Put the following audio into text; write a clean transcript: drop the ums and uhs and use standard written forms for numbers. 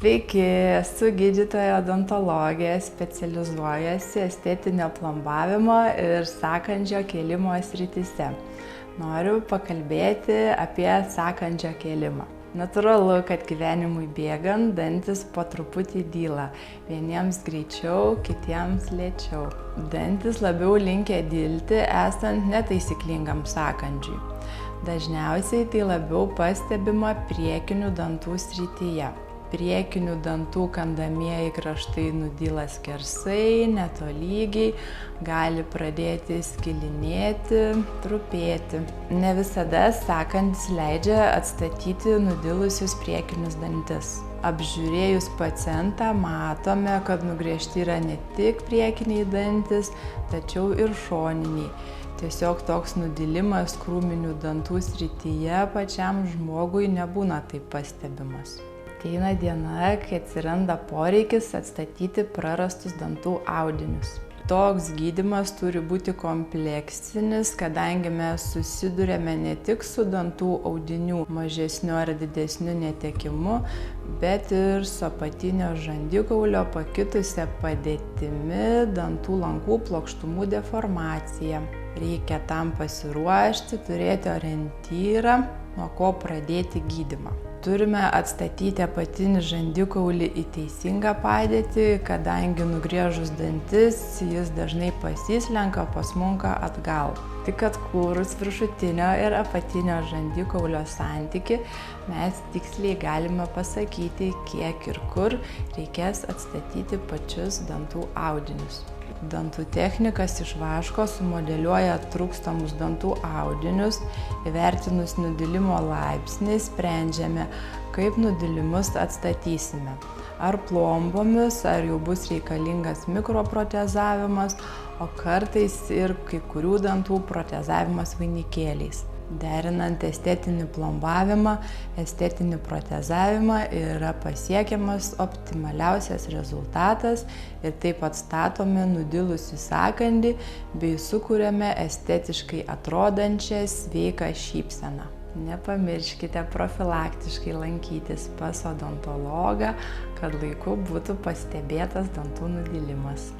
Sveiki, esu gydytoja odontologė, specializuojasi estetinio plombavimo ir sąkandžio kėlimo srityse. Noriu pakalbėti apie sąkandžio kėlimą. Natūralu, kad gyvenimui bėgant dantis po truputį dyla. Vieniems greičiau, kitiems lėčiau. Dantis labiau linkę dilti esant netaisyklingam sąkandžiui. Dažniausiai tai labiau pastebima priekinių dantų srityje. Priekinių dantų kandamieji kraštai nudyla skersai, netolygiai, gali pradėti skilinėti, trupėti. Ne visada sąkandis leidžia atstatyti nudilusius priekinius dantis. Apžiūrėjus pacientą matome, kad nugręžti yra ne tik priekiniai dantis, tačiau ir šoniniai. Tiesiog toks nudilimas krūminių dantų srityje pačiam žmogui nebūna taip pastebimas. Ateina diena, kai atsiranda poreikis atstatyti prarastus dantų audinius. Toks gydymas turi būti kompleksinis, kadangi mes susiduriame ne tik su dantų audinių mažesniu ar didesniu netekimu, bet ir su apatinio žandikaulio pakitusia padėtimi, dantų lankų plokštumų deformacija. Reikia tam pasiruošti, turėti orientyrą, nuo ko pradėti gydymą. Turime atstatyti apatinį žandikaulį į teisingą padėtį, kadangi nugriežus dantis jis dažnai pasislenka, pasmunka atgal. Tik atkūrus viršutinio ir apatinio žandikaulio santykį mes tiksliai galime pasakyti, kiek ir kur reikės atstatyti pačius dantų audinius. Dantų technikas iš vaško sumodeliuoja trūkstamus dantų audinius, įvertinus nudilimo laipsnį sprendžiame, kaip nudilimus atstatysime. Ar plombomis, ar jau bus reikalingas mikroprotezavimas, o kartais ir kai kurių dantų protezavimas vainikėliais. Derinant estetinį plombavimą, estetinį protezavimą yra pasiekiamas optimaliausias rezultatas ir taip atstatome nudilusį sąkandį bei sukuriame estetiškai atrodančią sveiką šypseną. Nepamirškite profilaktiškai lankytis pas odontologą, kad laiku būtų pastebėtas dantų nudilimas.